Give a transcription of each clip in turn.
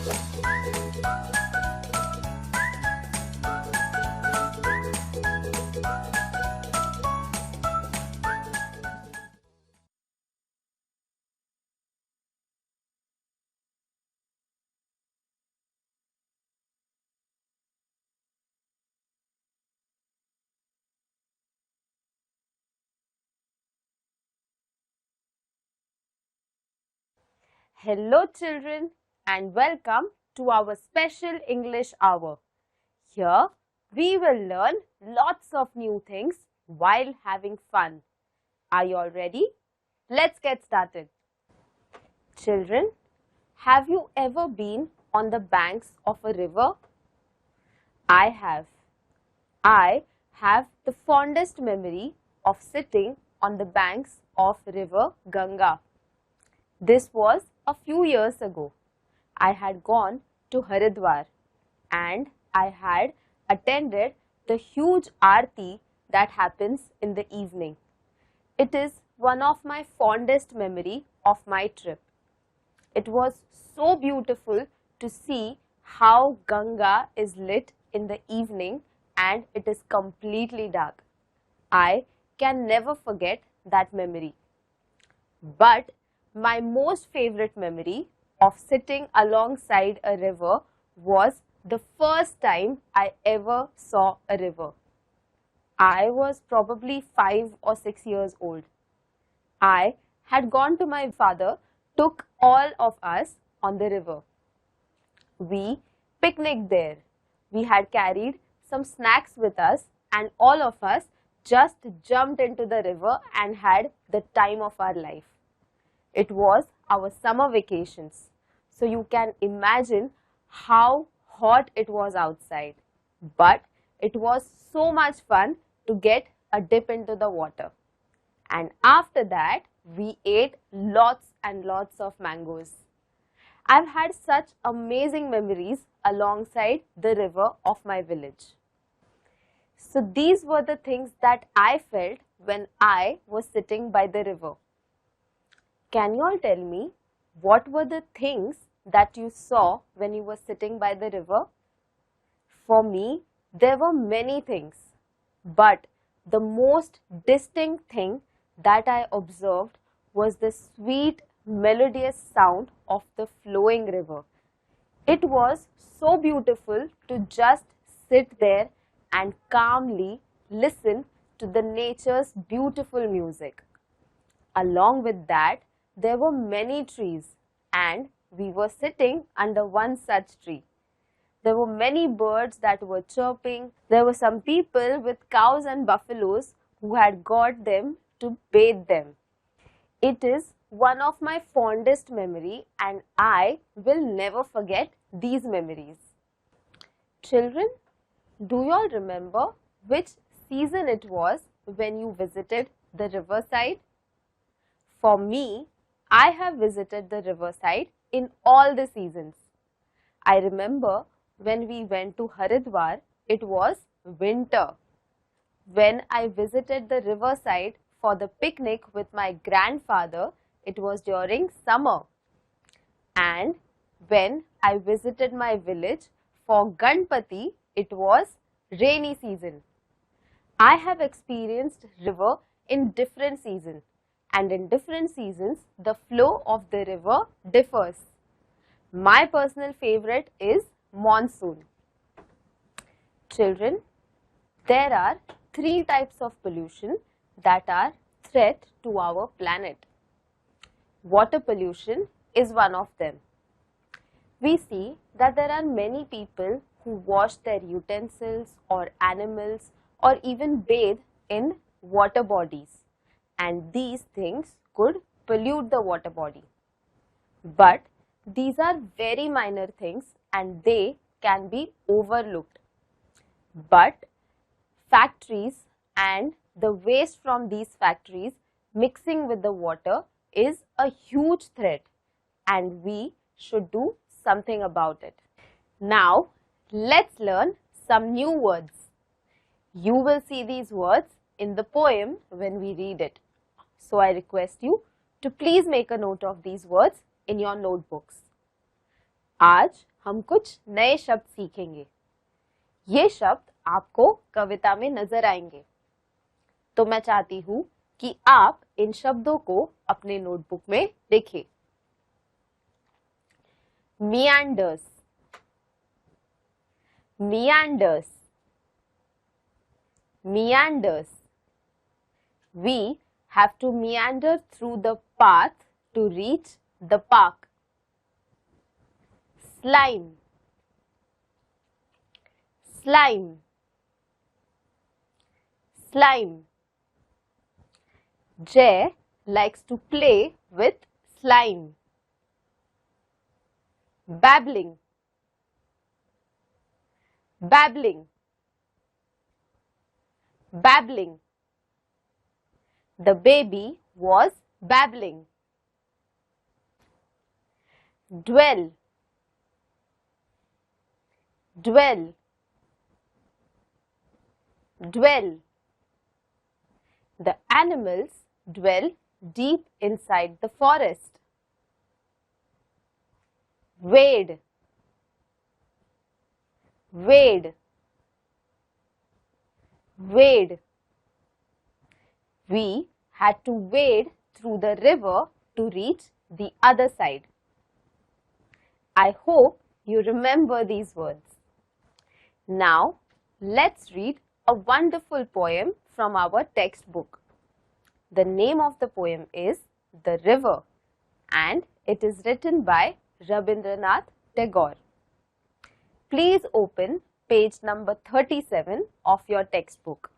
Hello children and welcome to our special English hour. Here we will learn lots of new things while having fun. Are you all ready? Let's get started. Children, have you ever been on the banks of a river? I have. I have the fondest memory of sitting on the banks of river Ganga. This was a few years ago. I had gone to Haridwar and I had attended the huge aarti that happens in the evening. It is one of my fondest memory of my trip. It was so beautiful to see how Ganga is lit in the evening and it is completely dark. I can never forget that memory. But my most favorite memory of sitting alongside a river was the first time I ever saw a river. I was probably 5 or 6 years old. I had gone to my father, took all of us on the river. We picnicked there. We had carried some snacks with us and all of us just jumped into the river and had the time of our life. It was our summer vacations, so you can imagine how hot it was outside. But it was so much fun to get a dip into the water. And after that, we ate lots and lots of mangoes. I've had such amazing memories alongside the river of my village. So these were the things that I felt when I was sitting by the river. Can you all tell me what were the things that you saw when you were sitting by the river? For me, there were many things, but the most distinct thing that I observed was the sweet, melodious sound of the flowing river. It was so beautiful to just sit there and calmly listen to the nature's beautiful music. Along with that, there were many trees and we were sitting under one such tree. There were many birds that were chirping. There were some people with cows and buffaloes who had got them to bathe them. It is one of my fondest memory and I will never forget these memories. Children, do you all remember which season it was when you visited the riverside? For me, I have visited the riverside in all the seasons. I remember when we went to Haridwar, it was winter. When I visited the riverside for the picnic with my grandfather, it was during summer. And when I visited my village for Ganpati, it was rainy season. I have experienced river in different seasons. And in different seasons, the flow of the river differs. My personal favorite is monsoon. Children, there are 3 types of pollution that are threat to our planet. Water pollution is one of them. We see that there are many people who wash their utensils or animals or even bathe in water bodies. And these things could pollute the water body. But these are very minor things and they can be overlooked. But factories and the waste from these factories mixing with the water is a huge threat and we should do something about it. Now, let's learn some new words. You will see these words in the poem when we read it. So I request you to please make a note of these words in your notebooks. आज हम कुछ नए शब्द सीखेंगे। ये शब्द आपको कविता में नजर आएंगे, तो मैं चाहती हूँ कि आप इन शब्दों को अपने नोटबुक में लिखें। Meanders, meanders, meanders. We have to meander through the path to reach the park. Slime, slime, slime. Jay likes to play with slime. Babbling, babbling, babbling. The baby was babbling. Dwell, dwell, dwell. The animals dwell deep inside the forest. Wade, wade, wade. We had to wade through the river to reach the other side. I hope you remember these words. Now, let's read a wonderful poem from our textbook. The name of the poem is The River, and it is written by Rabindranath Tagore. Please open page number 37 of your textbook.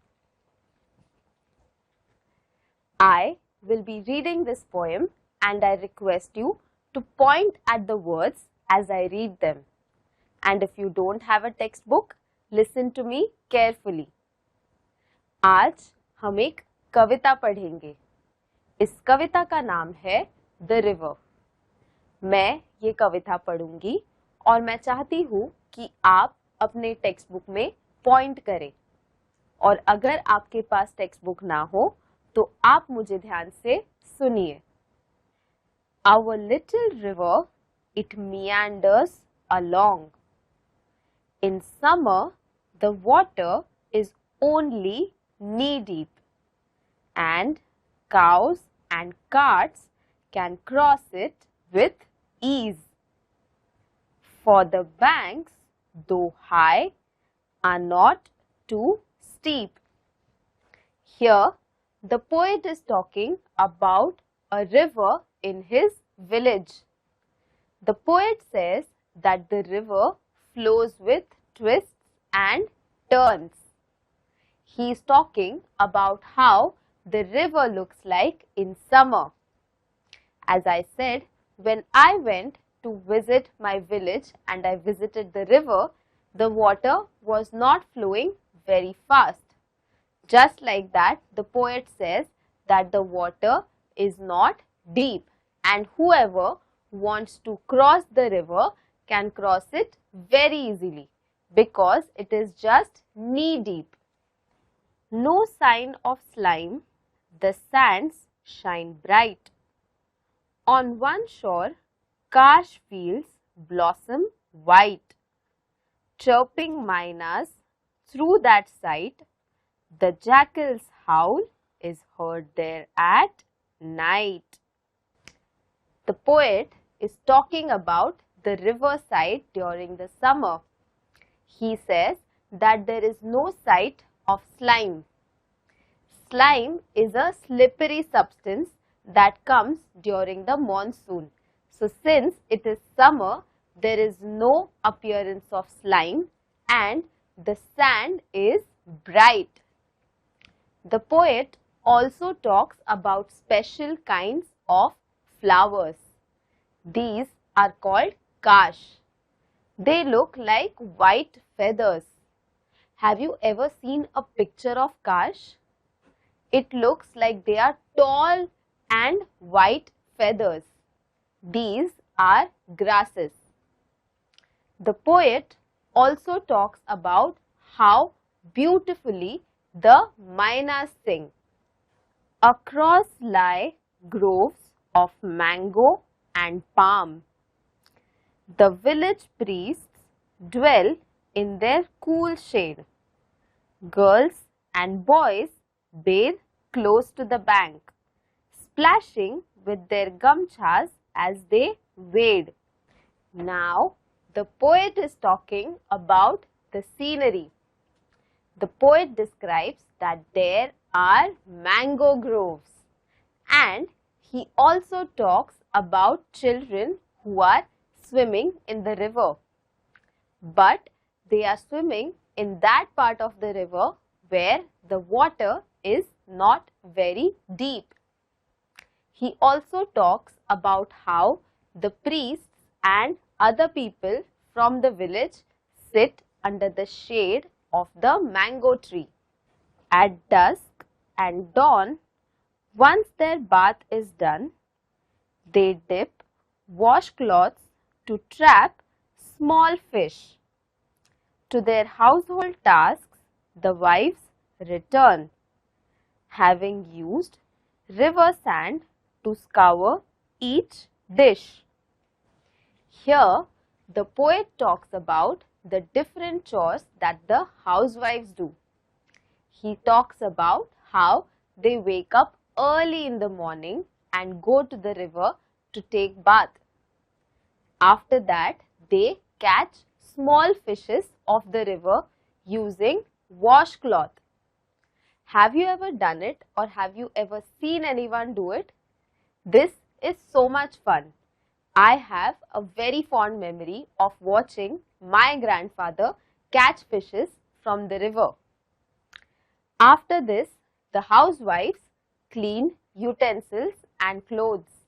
I will be reading this poem and I request you to point at the words as I read them. And if you don't have a textbook, listen to me carefully. आज हम एक कविता पढ़ेंगे। इस कविता का नाम है The River. मैं ये कविता पढ़ूंगी और मैं चाहती हूँ कि आप अपने टेक्स्ट बुक में पॉइंट करें, और अगर आपके पास टेक्स्ट बुक ना हो तो आप मुझे ध्यान से सुनिए। Our little river, it meanders along. In summer, the water is only knee-deep, and cows and carts can cross it with ease. For the banks, though high, are not too steep. Here, the poet is talking about a river in his village. The poet says that the river flows with twists and turns. He is talking about how the river looks like in summer. As I said, when I went to visit my village and I visited the river, the water was not flowing very fast. Just like that, the poet says that the water is not deep, and whoever wants to cross the river can cross it very easily because it is just knee deep. No sign of slime, the sands shine bright. On one shore, karsh fields blossom white. Chirping mynas through that sight, the jackal's howl is heard there at night. The poet is talking about the riverside during the summer. He says that there is no sight of slime. Slime is a slippery substance that comes during the monsoon. So since it is summer, there is no appearance of slime and the sand is bright. The poet also talks about special kinds of flowers. These are called karsh. They look like white feathers. Have you ever seen a picture of karsh? It looks like they are tall and white feathers. These are grasses. The poet also talks about how beautifully the mynas sing. Across lie groves of mango and palm. The village priests dwell in their cool shade. Girls and boys bathe close to the bank, splashing with their gamchas as they wade. Now, the poet is talking about the scenery. The poet describes that there are mango groves, and he also talks about children who are swimming in the river. But they are swimming in that part of the river where the water is not very deep. He also talks about how the priests and other people from the village sit under the shade of the mango tree. At dusk and dawn, once their bath is done, they dip washcloths to trap small fish. To their household tasks, the wives return, having used river sand to scour each dish. Here, the poet talks about the different chores that the housewives do. He talks about how they wake up early in the morning and go to the river to take bath. After that, they catch small fishes of the river using washcloth. Have you ever done it, or have you ever seen anyone do it? This is so much fun. I have a very fond memory of watching my grandfather catch fishes from the river. After this, the housewives clean utensils and clothes.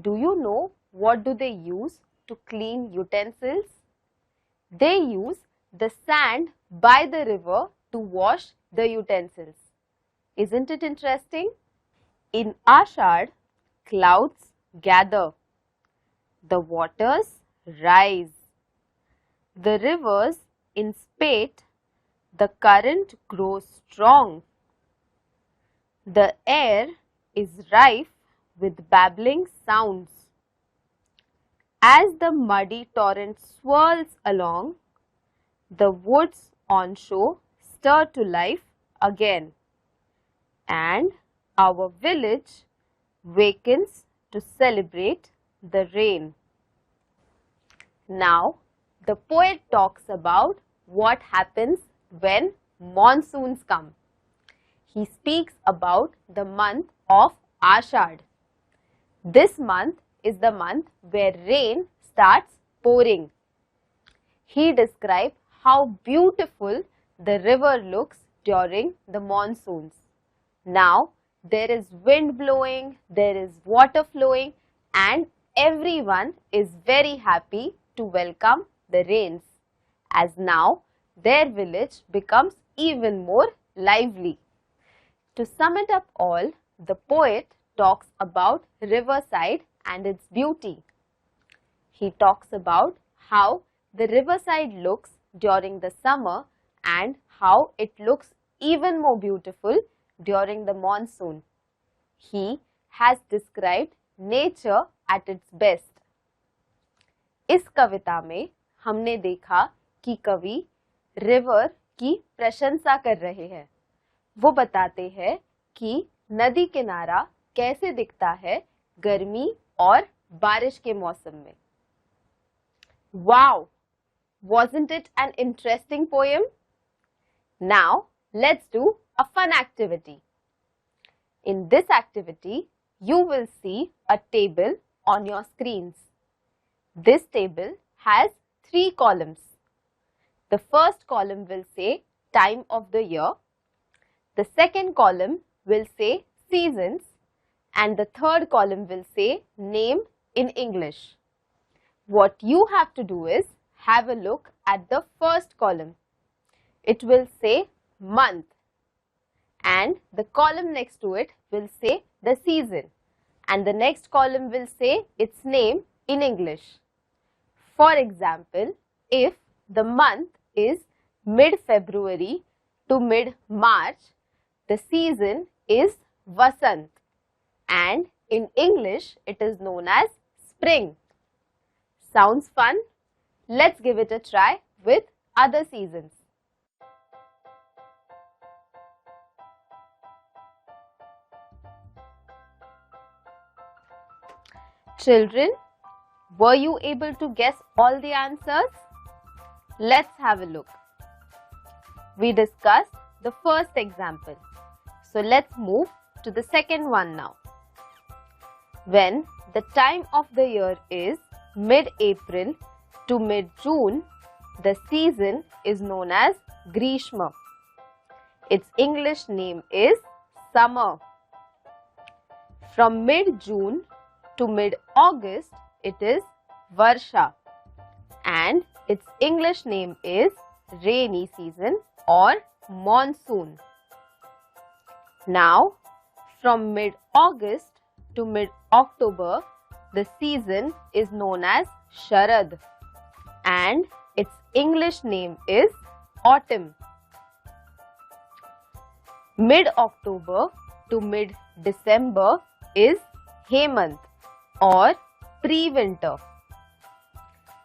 Do you know what do they use to clean utensils? They use the sand by the river to wash the utensils. Isn't it interesting? In Ashad, clouds gather. The waters rise. The rivers in spate, the current grows strong. The air is rife with babbling sounds. As the muddy torrent swirls along, the woods on shore stir to life again, and our village wakens to celebrate the rain. Now, the poet talks about what happens when monsoons come. He speaks about the month of Ashad. This month is the month where rain starts pouring. He describes how beautiful the river looks during the monsoons. Now, there is wind blowing, there is water flowing, and everyone is very happy to welcome the rains, as now their village becomes even more lively. To sum it up all, the poet talks about riverside and its beauty. He talks about how the riverside looks during the summer and how it looks even more beautiful during the monsoon. He has described nature at its best. इस कविता में हमने देखा कि कवि river की प्रशंसा कर रहे हैं। वो बताते हैं कि नदी किनारा कैसे दिखता है गर्मी और बारिश के मौसम में। Wow! Wasn't it an interesting poem? Now, let's do a fun activity. In this activity, you will see a table on your screens. This table has 3 columns. The first column will say time of the year. The second column will say seasons. And the third column will say name in English. What you have to do is have a look at the first column. It will say month, and the column next to it will say the season, and the next column will say its name in English. For example, if the month is mid-February to mid-March, the season is Vasant, and in English it is known as spring. Sounds fun? Let's give it a try with other seasons. Children, were you able to guess all the answers? Let's have a look. We discussed the first example. So let's move to the second one now. When the time of the year is mid-April to mid-June, the season is known as Grishma. Its English name is summer. From mid-June to mid-August, it is Varsha, and its English name is rainy season or monsoon. Now, from mid-August to mid-October, the season is known as Sharad, and its English name is autumn. Mid-October to mid-December is Hemant or pre-winter.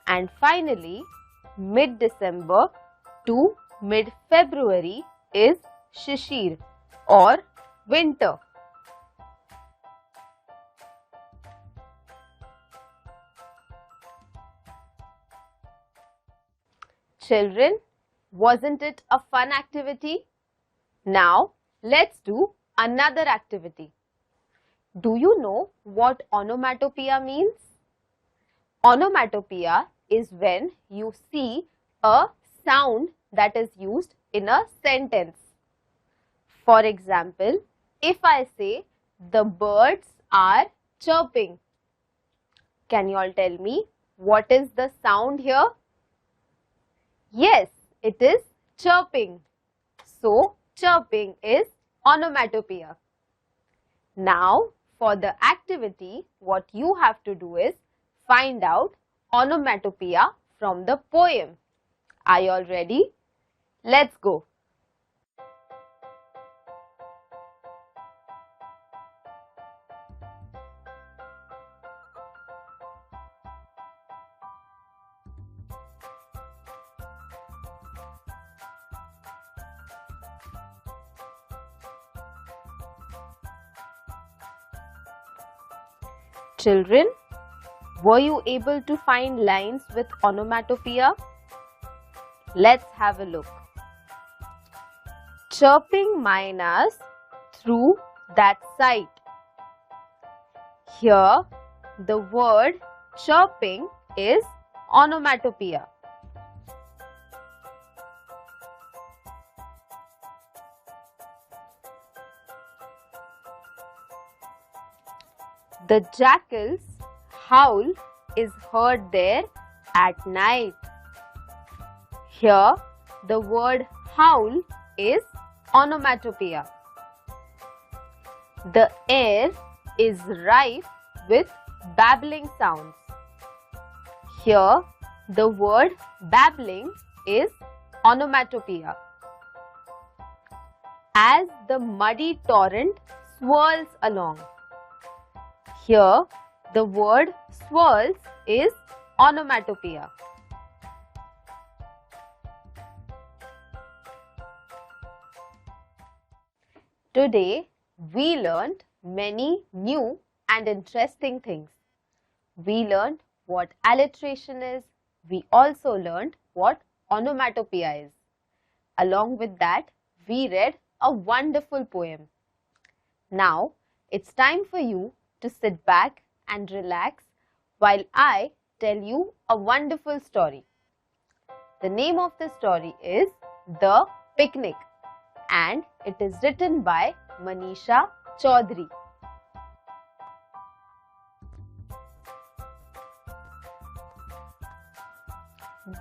And finally, mid-December to mid-February is Shishir or winter. Children, wasn't it a fun activity? Now, let's do another activity. Do you know what onomatopoeia means? Onomatopoeia is when you see a sound that is used in a sentence. For example, if I say the birds are chirping, can you all tell me what is the sound here? Yes, it is chirping. So, chirping is onomatopoeia. Now, for the activity, what you have to do is find out onomatopoeia from the poem. Are you all ready? Let's go. Children, were you able to find lines with onomatopoeia? Let's have a look. Chirping minus through that sight. Here, the word chirping is onomatopoeia. The jackal's howl is heard there at night. Here, the word howl is onomatopoeia. The air is rife with babbling sounds. Here, the word babbling is onomatopoeia. As the muddy torrent swirls along. Here, the word swirls is onomatopoeia. Today, we learned many new and interesting things. We learned what alliteration is. We also learned what onomatopoeia is. Along with that, we read a wonderful poem. Now, it's time for you to sit back and relax while I tell you a wonderful story. The name of the story is The Picnic, and it is written by Manisha Chaudhary.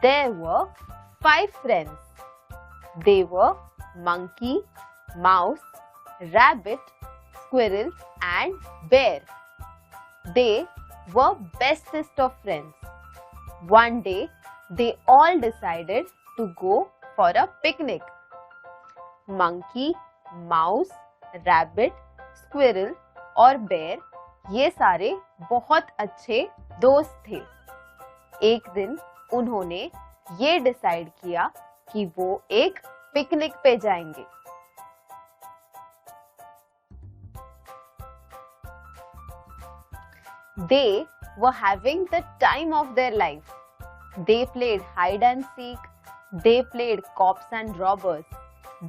There were 5 friends. They were monkey, mouse, rabbit, squirrel and bear. They were bestest of friends. One day, they all decided to go for a picnic. Monkey, mouse, rabbit, squirrel और bear ये सारे बहुत अच्छे दोस्त थे. एक दिन उन्होंने ये डिसाइड किया कि वो एक पिकनिक पे जाएंगे। They were having the time of their life. They played hide and seek. They played cops and robbers.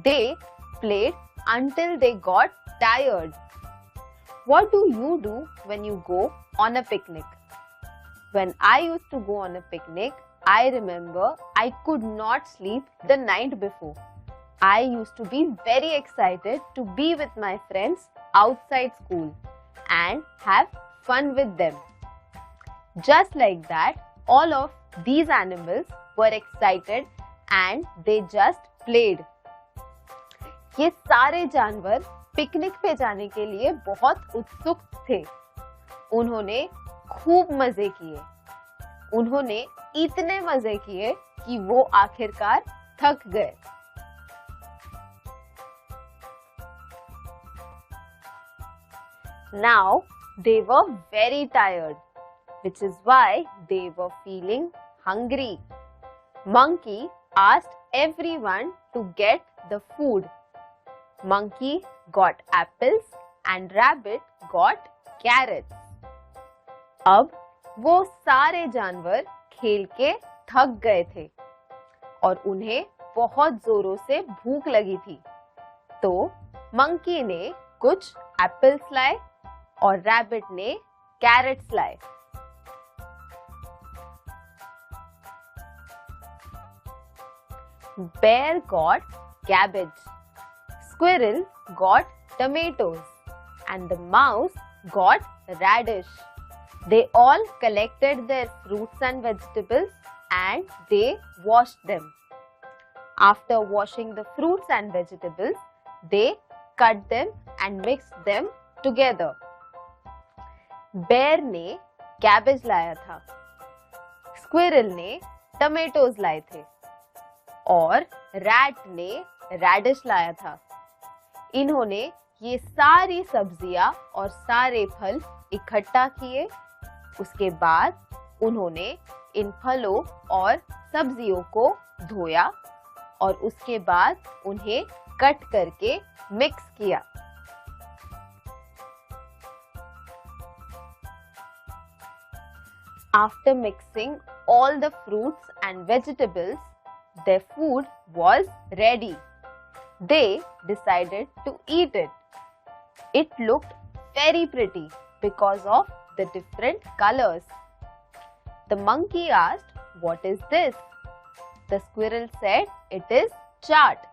They played until they got tired. What do you do when you go on a picnic? When I used to go on a picnic, I remember I could not sleep the night before. I used to be very excited to be with my friends outside school and have fun with them. Just like that, all of these animals were excited and they just played. ये सारे जानवर picnic पे जाने के लिए बहुत उत्सुक थे। उन्होंने खूब मजे किए। उन्होंने इतने मजे किए कि वो आखिरकार थक गए। Now they were very tired, which is why they were feeling hungry. Monkey asked everyone to get the food. Monkey got apples and rabbit got carrots. अब वो सारे जानवर खेल के थक गए थे और उन्हें बहुत जोरों से भूख लगी थी। तो मंकी ने कुछ एप्पल्स लाए और रैबिट ने कैरेट्स लाए। Bear got cabbage, squirrel got tomatoes, and the mouse got radish. They all collected their fruits and vegetables and they washed them. After washing the fruits and vegetables, they cut them and mixed them together. Bear ने cabbage लाया था, squirrel ने tomatoes लाए थे और rat ने radish लाया था। इन्होंने ये सारी सब्जियां और सारे फल इकट्ठा किए। उसके बाद उन्होंने इन फलों और सब्जियों को धोया और उसके बाद उन्हें कट करके मिक्स किया। After mixing all the fruits and vegetables, their food was ready. They decided to eat it. It looked very pretty because of the different colors. The monkey asked, "What is this?" The squirrel said, "It is chaat."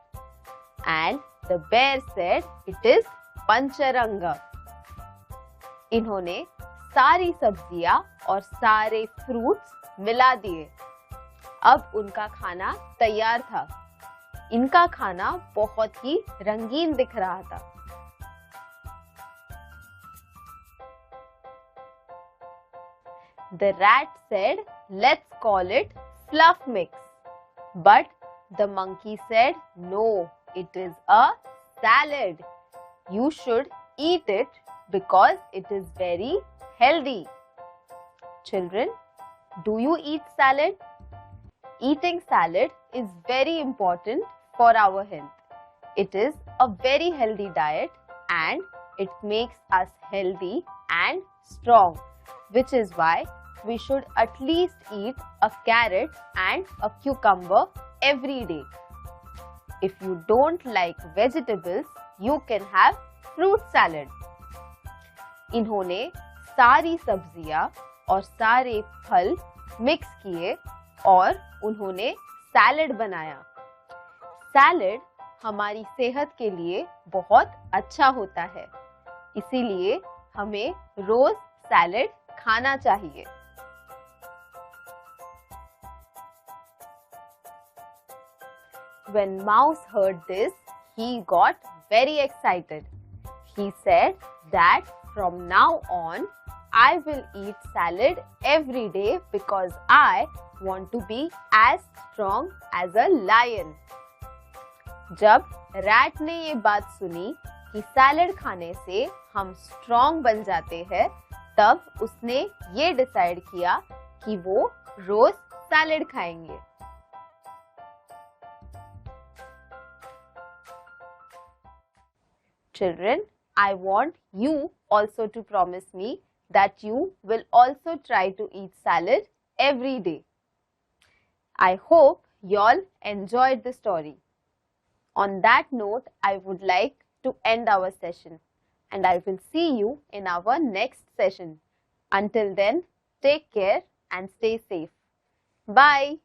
And the bear said, "It is pancharanga." इन्होंने सारी सब्जियां और सारे fruits मिला दिए। अब उनका खाना तैयार था। इनका खाना बहुत ही रंगीन दिख रहा था। The rat said, "Let's call it fluff mix." But the monkey said, "No, it is a salad. You should eat it because it is very healthy." Children, do you eat salad? Eating salad is very important for our health. It is a very healthy diet and it makes us healthy and strong, which is why we should at least eat a carrot and a cucumber every day. If you don't like vegetables, you can have fruit salad. इन्होंने सारी सब्जियां और सारे फल mix किए और उन्होंने salad बनाया। सैलेड हमारी सेहत के लिए बहुत अच्छा होता है, इसीलिए हमें रोज सैलेड खाना चाहिए। When Mouse heard this, he got very excited. He said that from now on, I will eat salad every day because I want to be as strong as a lion. जब rat ने ये बात सुनी कि salad खाने से हम strong बन जाते हैं, तब उसने ये डिसाइड किया कि वो रोज सैलेड खाएंगे। Children, I want you also to promise me that you will also try to eat salad every day. I hope you all enjoyed the story. On that note, I would like to end our session, and I will see you in our next session. Until then, take care and stay safe. Bye.